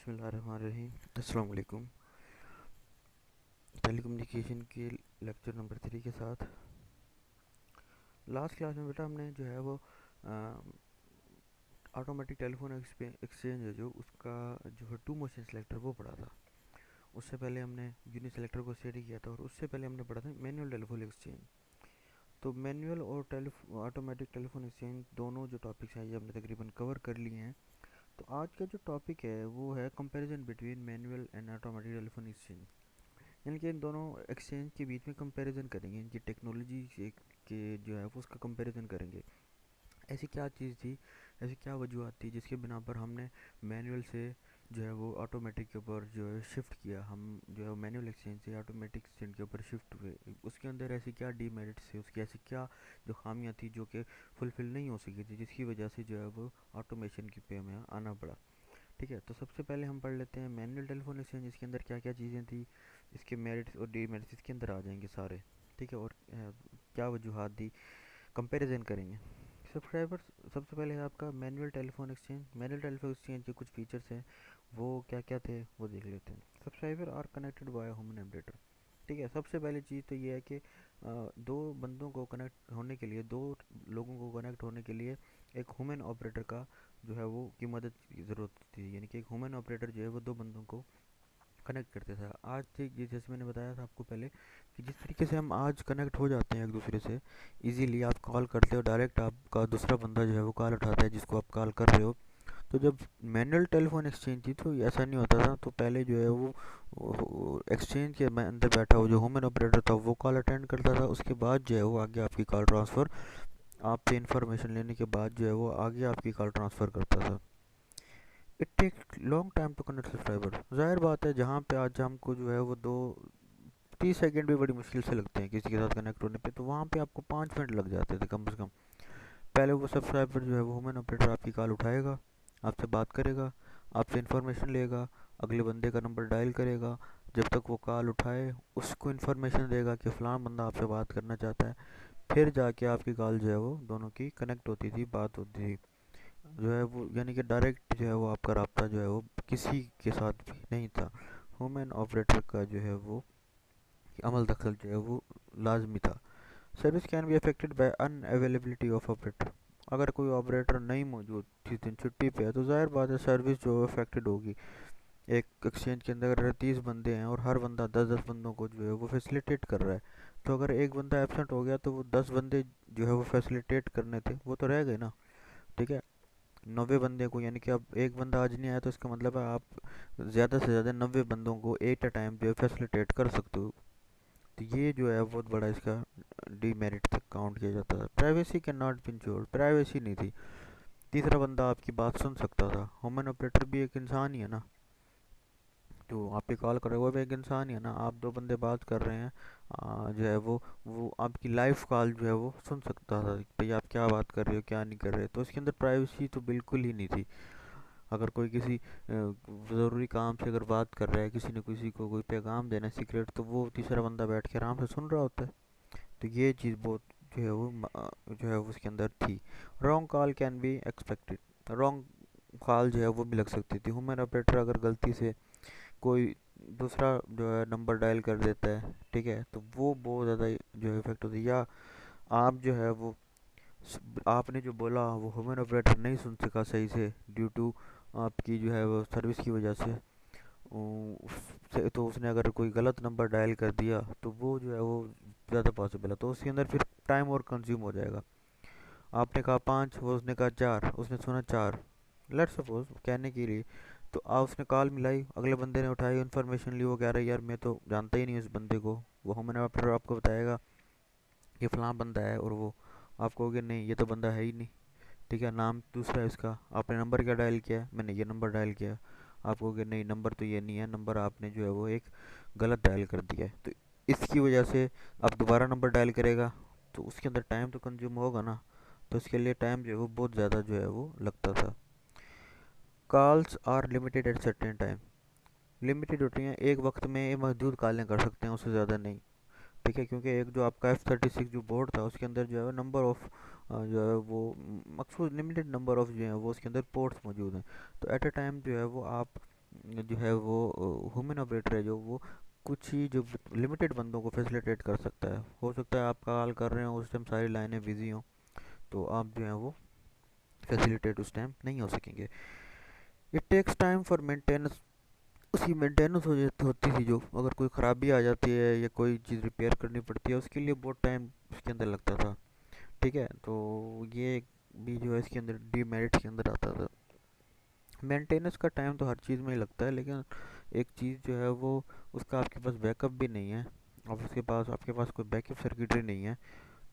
बिस्मिल्लाहिर्रहमानिर्रहीम। अस्सलाम वालेकुम। टेलीकम्युनिकेशन के लेक्चर नंबर 3 के साथ लास्ट क्लास में बेटा हमने जो है वो ऑटोमेटिक टेलीफोन एक्सचेंज है जो उसका जो है टू मोशन सेलेक्टर वो पढ़ा था। उससे पहले हमने यूनिट सेलेक्टर को स्टडी किया था और उससे पहले हमने पढ़ा था मैनुअल टेलीफोन एक्सचेंज। तो मैनुअल और ऑटोमेटिक टेलीफोन एक्सचेंज दोनों जो टॉपिक्स हैं ये हमने तकरीबन कवर कर लिए हैं। तो आज का जो टॉपिक है वो है comparison between manual and automatic telephone exchange. यानी कि इन दोनों एक्सचेंज के बीच में कंपैरिजन करेंगे, इनकी टेक्नोलॉजी के जो है वो उसका कंपैरिजन करेंगे। ऐसी क्या चीज़ थी, ऐसी क्या वजूहत थी जिसके बिना पर हमने मैनुअल से जो है वो ऑटोमेटिक के ऊपर जो है शिफ्ट किया। हम जो है मैनुअल एक्सचेंज से ऑटोमेटिक एक्सचेंज के ऊपर शिफ्ट हुए। उसके अंदर ऐसी क्या डीमेरिट्स थे, उसकी ऐसी क्या जो खामियां थी जो कि फुलफ़िल नहीं हो सकी थी, जिसकी वजह से जो है वो ऑटोमेशन की पे हमें आना पड़ा। ठीक है, तो सबसे पहले हम पढ़ लेते हैं मैनुअल टेलीफोन एक्सचेंज, इसके अंदर क्या क्या चीज़ें थी, इसके मेरिट्स और डीमेरिट्स इसके अंदर आ जाएंगे सारे। ठीक है, और क्या वजूहत दी, कंपैरिजन करेंगे। सब्सक्राइबर्स, सबसे पहले है आपका manual telephone exchange. Manual telephone exchange के कुछ फीचर्स हैं, वो क्या क्या थे वो देख लेते हैं। Subscriber are connected by human operator. ठीक है, सबसे पहली चीज़ तो ये है कि दो बंदों को कनेक्ट होने के लिए, दो लोगों को कनेक्ट होने के लिए एक ह्यूमन ऑपरेटर का जो है वो की मदद की ज़रूरत थी। यानी कि एक ह्यूमन ऑपरेटर जो है वो दो बंदों को कनेक्ट करते थे। आज ठीक जैसे मैंने बताया था आपको पहले कि जिस तरीके से हम आज कनेक्ट हो जाते हैं एक दूसरे से इजीली, आप कॉल करते हो डायरेक्ट, आपका दूसरा बंदा जो है वो कॉल उठाता है जिसको आप कॉल कर रहे हो। तो जब मैनुअल टेलीफोन एक्सचेंज थी तो ऐसा नहीं होता था। तो पहले जो है वो एक्सचेंज के मैं अंदर बैठा हुआ जो ह्यूमन ऑपरेटर था वो कॉल अटेंड करता था। उसके बाद जो है वो आगे आपकी कॉल ट्रांसफ़र, आपसे इन्फॉर्मेशन लेने के बाद जो है वो आगे आपकी कॉल ट्रांसफ़र करता था। It take long time to connect subscriber. ज़ाहिर बात है, जहाँ पे आज हमको जो है वो 2-30 सेकेंड भी बड़ी मुश्किल से लगते हैं किसी के साथ कनेक्ट होने पे, तो वहाँ पे आपको 5 मिनट लग जाते थे कम से कम। पहले वो सब्सक्राइबर जो है वो ह्यूमन ऑपरेटर आपकी कॉल उठाएगा, आपसे बात करेगा, आपसे इन्फॉर्मेशन लेगा, अगले बंदे का नंबर डायल करेगा, जब तक वो कॉल उठाए उसको इन्फॉर्मेशन देगा कि फ़लाँ बंदा आपसे बात करना चाहता है। फिर जाके आपकी कॉल जो है वो दोनों की कनेक्ट होती थी, बात होती थी जो है वो। यानी कि डायरेक्ट जो है वो आपका राब्ता जो है वो किसी के साथ भी नहीं था। ह्यूमन ऑपरेटर का जो है वो अमल दखल जो है वो लाजमी था। Service can be affected by unavailability of operator. अगर कोई ऑपरेटर नहीं मौजूद, जिस दिन छुट्टी पे है, तो जाहिर बात है सर्विस जो अफेक्टेड होगी। एक एक्सचेंज के अंदर अगर 30 बंदे हैं और हर बंदा 10-10 बंदों को जो है वो फैसिलिटेट कर रहा है, तो अगर एक बंदा एब्सेंट हो गया तो वो 10 बंदे जो है वो फैसिलिटेट करने थे वो तो रह गए ना। ठीक है, 90 बंदे को, यानी कि अब एक बंदा आज नहीं आया तो इसका मतलब है आप ज़्यादा से ज़्यादा 90 बंदों को एट अ टाइम जो है फैसिलिटेट कर सकते हो। तो ये जो है बहुत बड़ा इसका डीमेरिट तक काउंट किया जाता था। Privacy can not be insured, privacy नहीं थी। तीसरा बंदा आपकी बात सुन सकता था। ह्यूमन ऑपरेटर भी एक इंसान ही है ना, जो आप पे कॉल कर रहे हो वो भी एक इंसान ही है ना। आप दो बंदे बात कर रहे हैं, जो है वो आपकी लाइव कॉल जो है वो सुन सकता था भाई आप क्या बात कर रहे हो क्या नहीं कर रहे। तो इसके अंदर प्राइवेसी तो बिल्कुल ही नहीं थी। अगर कोई किसी ज़रूरी काम से अगर बात कर रहा है, किसी ने किसी को कोई पैगाम देना है सीक्रेट, तो वो तीसरा बंदा बैठ के आराम से सुन रहा होता है। तो ये चीज़ बहुत जो है वो जो है वो उसके अंदर थी। Wrong call can be expected, wrong call जो है वो भी लग सकती थी। ह्यूमन ऑपरेटर अगर गलती से कोई दूसरा जो है नंबर डायल कर देता है, ठीक है, तो वो बहुत ज़्यादा जो है इफेक्ट होती है। या आप जो है वो आपने जो बोला वो ह्यूमन ऑपरेटर नहीं सुन सका सही से ड्यू टू आपकी जो है वो सर्विस की वजह से, तो उसने अगर कोई गलत नंबर डायल कर दिया तो वो जो है वो ज़्यादा पॉसिबल है, तो उसके अंदर फिर टाइम और कंज्यूम हो जाएगा। आपने कहा 5, वो उसने कहा 4, उसने सुना 4, लेट्स सपोज कहने के लिए। तो उसने कॉल मिलाई, अगले बंदे ने उठाई, इन्फॉर्मेशन ली, वो कह रहा है यार मैं तो जानता ही नहीं उस बंदे को। वो ह्यूमन ऑपरेटर आपको बताएगा ये फ़लाँ बंदा है, और वो आप कहोगे नहीं ये तो बंदा है ही नहीं। ठीक है, नाम दूसरा है इसका, आपने नंबर क्या डायल किया, मैंने ये नंबर डायल किया। आप कहोगे नहीं नंबर तो ये नहीं है, नंबर आपने जो है वो एक गलत डायल कर दिया है। तो इसकी वजह से आप दोबारा नंबर डायल करेगा, तो उसके अंदर टाइम तो कंज्यूम होगा ना। तो इसके लिए टाइम जो है वो बहुत ज़्यादा जो है वो लगता था। Calls are limited at certain time, limited होती हैं, एक वक्त में ये महदूद कॉलें कर सकते हैं, उससे ज़्यादा नहीं। ठीक है, क्योंकि एक जो आपका F36 जो बोर्ड था उसके अंदर जो है नंबर ऑफ़ जो है वो मखसूस लिमिटेड नंबर ऑफ़ जो है वो उसके अंदर पोर्ट्स मौजूद हैं। तो एट अ टाइम जो है वो आप जो है वो ह्यूमन ऑपरेटर है जो वो कुछ ही जो लिमिटेड बंदों को फैसिलिटेट कर सकता है। हो सकता है आप कॉल कर रहे हो उस टाइम सारी लाइनें बिजी हों, तो आप जो है वो फैसिलिटेट उस टाइम नहीं हो सकेंगे। It takes time for maintenance, उसकी मेंटेनेंस होती थी, जो अगर कोई ख़राबी आ जाती है या कोई चीज़ रिपेयर करनी पड़ती है उसके लिए बहुत टाइम उसके अंदर लगता था। ठीक है, तो ये भी जो है इसके अंदर डीमेरिट के अंदर आता था। मेंटेनेंस का टाइम तो हर चीज़ में ही लगता है, लेकिन एक चीज़ जो है वो उसका आपके पास बैकअप भी नहीं है, और उसके पास आपके पास कोई बैकअप सर्किटरी नहीं है।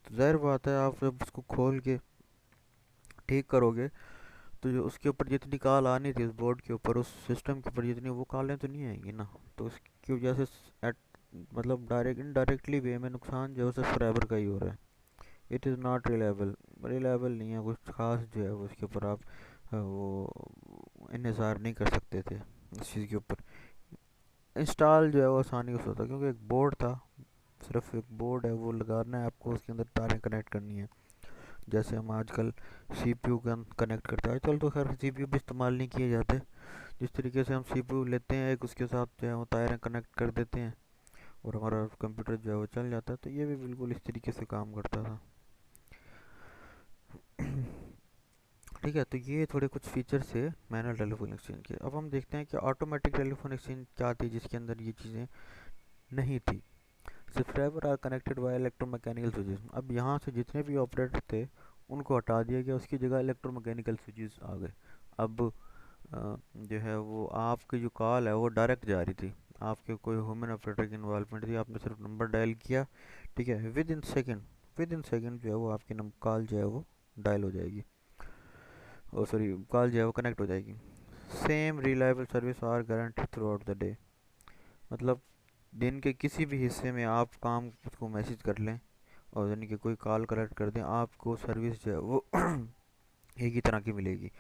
तो ज़ाहिर बात है आप जब उसको खोल के ठीक करोगे तो जो उसके ऊपर जितनी कॉल आनी थी उस बोर्ड के ऊपर उस सिस्टम के ऊपर जितनी, वो कॉलें तो नहीं आएंगी ना। तो उसकी वजह से मतलब डायरेक्ट इनडायरेक्टली वे में नुकसान जो है उसे सब्सक्राइबर का ही हो रहा है। It is not reliable, reliable नहीं है कुछ खास जो है वो उसके ऊपर आप वो इन्हिसार नहीं कर सकते थे इस चीज़ के ऊपर। इंस्टॉल जो है वो आसानी से होता, क्योंकि एक बोर्ड था, सिर्फ एक बोर्ड है वो लगाना है आपको, उसके अंदर तारें कनेक्ट करनी है। जैसे हम आजकल सीपीयू का कनेक्ट करते हैं, आजकल तो खैर सीपीयू भी इस्तेमाल नहीं किए जाते। जिस तरीके से हम सीपीयू लेते हैं एक, उसके साथ जो है वो तारें कनेक्ट कर देते हैं और हमारा कंप्यूटर जो है वो चल जाता है, तो ये भी बिल्कुल इस तरीके से काम करता था। ठीक है, तो ये थोड़े कुछ फीचर्स थे मैनुअल टेलीफोन एक्सचेंज के। अब हम देखते हैं कि ऑटोमेटिक टेलीफोन एक्सचेंज क्या थी जिसके अंदर ये चीज़ें नहीं थी। Subscriber are connected by electromechanical switches. अब यहाँ से जितने भी ऑपरेटर थे उनको हटा दिया गया, उसकी जगह इलेक्ट्रोमैकेनिकल स्विचेस आ गए। अब जो है वो आपकी जो कॉल है वो डायरेक्ट जा रही थी, आपके कोई ह्यूमन ऑपरेटर की इन्वॉल्वमेंट थी, आपने सिर्फ नंबर डायल किया। ठीक है, विद इन सेकेंड जो है वो आपकी कॉल जो है वो डायल हो जाएगी, ओ सॉरी कॉल जो है वो कनेक्ट हो जाएगी। Same reliable service are guaranteed throughout the day. मतलब दिन के किसी भी हिस्से में आप काम उसको मैसेज कर लें और यानी कि कोई कॉल कलेक्ट कर दें, आपको सर्विस जो है वो एक ही तरह की मिलेगी।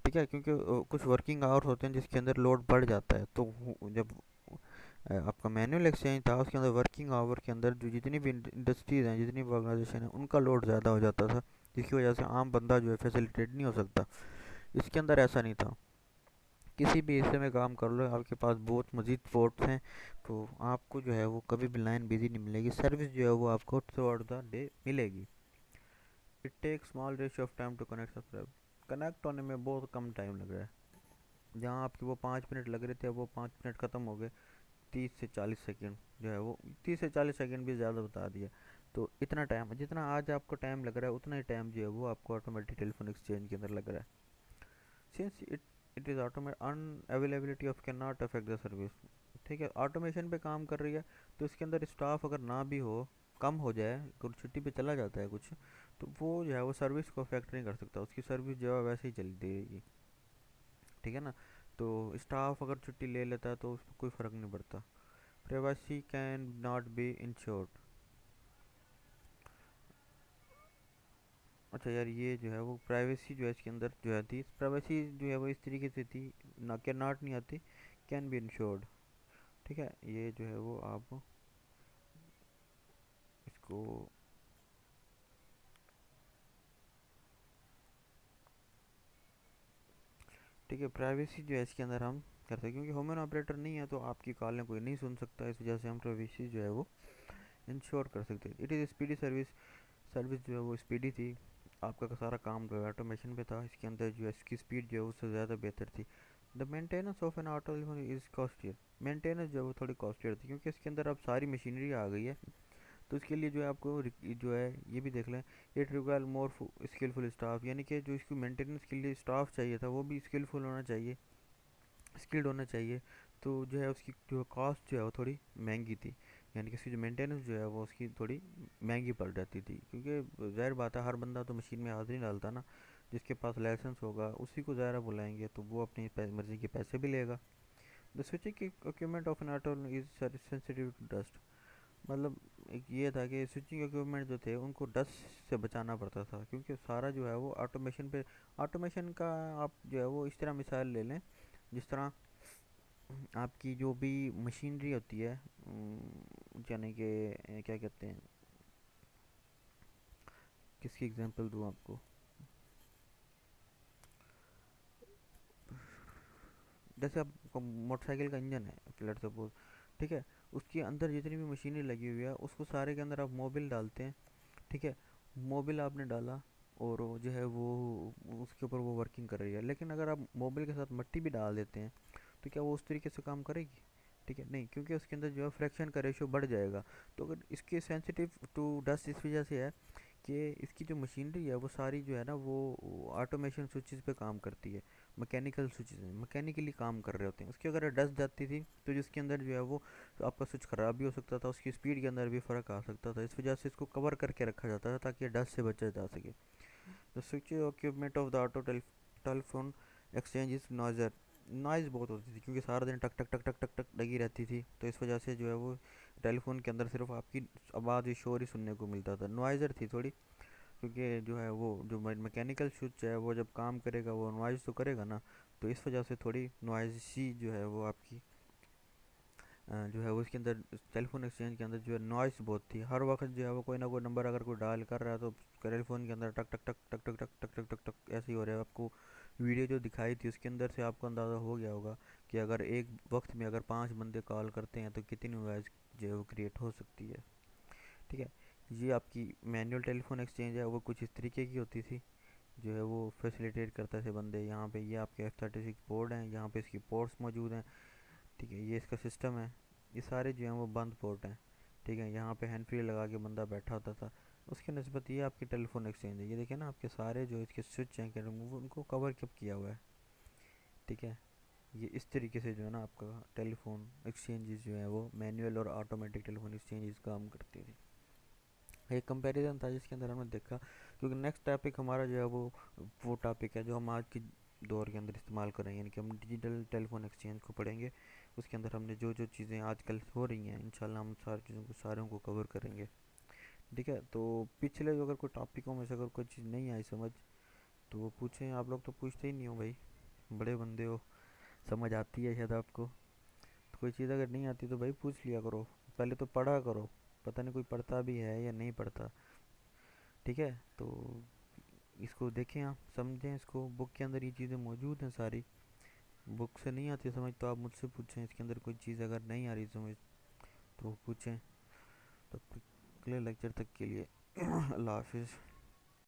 ठीक है, क्योंकि कुछ वर्किंग आवर्स होते हैं जिसके अंदर लोड बढ़ जाता है, तो जब आपका मैनुअल एक्सचेंज था उसके अंदर वर्किंग आवर के अंदर जो जितनी भी इंडस्ट्रीज़ हैं, जितनी भी ऑर्गेनाइजेशन है, उनका लोड ज़्यादा हो जाता था, जिसकी वजह से आम बंदा जो है फैसिलिटेट नहीं हो सकता। इसके अंदर ऐसा नहीं था, किसी भी हिस्से में काम कर लो, आपके पास बहुत मज़ीद पोर्ट्स हैं, तो आपको जो है वो कभी भी लाइन बिजी नहीं मिलेगी, सर्विस जो है वो आपको थ्रू आउट द डे मिलेगी। It take small ratio of time to connect subscribe. Connect होने में बहुत कम टाइम लग रहा है, जहाँ आपके वो 5 मिनट लग रहे थे वो 5 मिनट ख़त्म हो गए 30 से 40 सेकेंड जो है वो, 30 से 40 सेकेंड भी ज़्यादा बता दिया। तो इतना टाइम जितना आज आपको टाइम लग रहा है उतना ही टाइम जो है वो आपको ऑटोमेटिक टेलीफोन एक्सचेंज के अंदर लग रहा है। Since it is automate unavailability of can not affect the service. ठीक है, ऑटोमेशन पे काम कर रही है, तो इसके अंदर स्टाफ अगर ना भी हो, कम हो जाए, कुछ छुट्टी पे चला जाता है कुछ, तो वो जो है वो सर्विस को अफेक्ट नहीं कर सकता, उसकी सर्विस जो है वैसे ही चलती रहेगी। ठीक है ना, तो स्टाफ अगर छुट्टी ले लेता है तो उसमें कोई फ़र्क नहीं पड़ता। Privacy can not be insured. अच्छा यार, ये जो है वो प्राइवेसी जो है इसके अंदर जो है थी, प्राइवेसी जो है वो इस तरीके से थी, ना क्या नॉट नहीं आती, कैन बी इंश्योर्ड। ठीक है, ये जो है वो आप इसको, ठीक है, प्राइवेसी जो है इसके अंदर हम करते हैं, क्योंकि ह्यूमन ऑपरेटर नहीं है तो आपकी कॉलें कोई नहीं सुन सकता, इस वजह से हम प्राइवेसी जो है वो इंश्योर कर सकते हैं। It is speedy service, service जो है वो स्पीडी थी, आपका सारा काम जो है ऑटोमेशन पे था, इसके अंदर जो है इसकी स्पीड जो है उससे ज़्यादा बेहतर थी। The maintenance of an auto is costlier. Maintenance जो है वो थोड़ी कॉस्टलियर थी, क्योंकि इसके अंदर अब सारी मशीनरी आ गई है, तो इसके लिए जो है आपको जो है ये भी देख लें, it require more skilful staff, यानी कि जो इसको मेंटेनेंस के लिए स्टाफ चाहिए था वो भी स्किलफुल होना चाहिए, स्किल्ड होना चाहिए। तो जो है उसकी जो कॉस्ट जो है वो थोड़ी महंगी थी, यानी कि उसकी जो मेंटेनेंस जो है वो उसकी थोड़ी महंगी पड़ जाती थी, क्योंकि ज़ाहिर बात है हर बंदा तो मशीन में हाथ नहीं डालता ना, जिसके पास लाइसेंस होगा उसी को ज़ाहिर बुलाएंगे, तो वो अपनी मर्ज़ी के पैसे भी लेगा। The switching equipment of an auto is sensitive to dust. मतलब एक ये था कि स्विचिंग इक्विपमेंट जो थे उनको डस्ट से बचाना पड़ता था, क्योंकि सारा जो है वो ऑटोमेशन पे, ऑटोमेशन का आप जो है वो इस तरह मिसाल ले लें, जिस तरह आपकी जो भी मशीनरी होती है, यानी कि क्या कहते हैं, किसकी एग्जांपल दूँ आपको, जैसे आप मोटरसाइकिल का इंजन है लेट्स सपोज, ठीक है, उसके अंदर जितनी भी मशीनें लगी हुई है उसको सारे के अंदर आप मोबिल डालते हैं, ठीक है, मोबिल आपने डाला और वो जो है वो उसके ऊपर वो वर्किंग कर रही है। लेकिन अगर आप मोबिल के साथ मिट्टी भी डाल देते हैं तो क्या वो उस तरीके से काम करेगी? ठीक है, नहीं, क्योंकि उसके अंदर जो है फ्रैक्शन का रेशियो बढ़ जाएगा। तो अगर इसके सेंसिटिव टू डस्ट इस वजह से है कि इसकी जो मशीनरी है वो सारी जो है ना वो ऑटोमेशन स्विचेस पे काम करती है, मैकेनिकल स्विचेस मैकेनिकली काम कर रहे होते हैं। उसकी अगर डस्ट जाती थी तो जिसके अंदर जो है वो तो आपका स्विच ख़राब भी हो सकता था, उसकी स्पीड के अंदर भी फ़र्क आ सकता था। इस वजह से इसको कवर करके रखा जाता था ताकि डस्ट से बचा जा सके। The switch equipment of the auto telephone exchange is noisier. Noise बहुत होती थी क्योंकि सारा दिन टक टक टक टक टक टक लगी रहती थी, तो इस वजह से जो है वो टेलीफोन के अंदर सिर्फ आपकी आवाज़ ही शोर ही सुनने को मिलता था। नॉइज़र थी थोड़ी, क्योंकि जो है वो जो मैकेनिकल स्विच है वो जब काम करेगा वो नॉइज़ तो करेगा ना, तो इस वजह से थोड़ी नॉइज़ी जो है वो आपकी जो है वो इसके अंदर टेलीफोन एक्सचेंज के अंदर जो है नॉइस बहुत थी। हर वक्त जो है वो कोई ना कोई नंबर अगर कोई डायल कर रहा है तो टेलीफोन के अंदर टक टक टक टक टक टक टक टक टक टक ऐसे ही हो रहा है। आपको वीडियो जो दिखाई थी उसके अंदर से आपको अंदाज़ा हो गया होगा कि अगर एक वक्त में अगर 5 बंदे कॉल करते हैं तो कितनी नॉइस जो है वो क्रिएट हो सकती है। ठीक है, ये आपकी मैनुअल टेलीफोन एक्सचेंज है वो कुछ इस तरीके की होती थी, जो है वो फैसिलिटेट करते थे बंदे। यहाँ पे ये आपके F36 पोर्ट हैं, यहाँ पे इसकी पोर्ट्स मौजूद हैं, ठीक है, ये इसका सिस्टम है। ये सारे जो हैं वो बंद पोर्ट हैं, ठीक है, यहाँ पे हैंड फ्री लगा के बंदा बैठा होता था। उसके नस्बत ये आपकी टेलीफोन एक्सचेंज है। ये देखिए ना आपके सारे जो इसके स्विच हैं वो उनको कवर कब किया हुआ है, ठीक है। ये इस तरीके से जो है ना आपका टेलीफोन एक्सचेंजेस जो है वो मैनुअल और ऑटोमेटिक टेलीफोन एक्सचेंजेस काम करती थी। एक कंपैरिजन था जिसके अंदर हमने देखा, क्योंकि नेक्स्ट टॉपिक हमारा जो है वो टॉपिक है जो हम आज की दौर के अंदर इस्तेमाल करेंगे, यानी कि हम डिजिटल टेलीफोन एक्सचेंज को पढ़ेंगे। उसके अंदर हमने जो जो चीज़ें आजकल हो रही हैं इंशाल्लाह हम सारी चीज़ों को सारों को कवर करेंगे, ठीक है। तो पिछले जो अगर कोई टॉपिकों में से अगर कोई चीज़ नहीं आई समझ तो वो पूछें। आप लोग तो पूछते ही नहीं हो भाई, बड़े बंदे हो, समझ आती है शायद आपको। तो कोई चीज़ अगर नहीं आती तो भाई पूछ लिया करो, पहले तो पढ़ा करो। पता नहीं कोई पढ़ता भी है या नहीं पढ़ता, ठीक है। तो इसको देखें, आप समझें इसको, बुक के अंदर ये चीज़ें मौजूद हैं सारी। बुक से नहीं आती समझ तो आप मुझसे पूछें, इसके अंदर कोई चीज़ अगर नहीं आ रही समझ तो पूछें। तब तक अगले लेक्चर तक के लिए अल्लाह हाफिज़।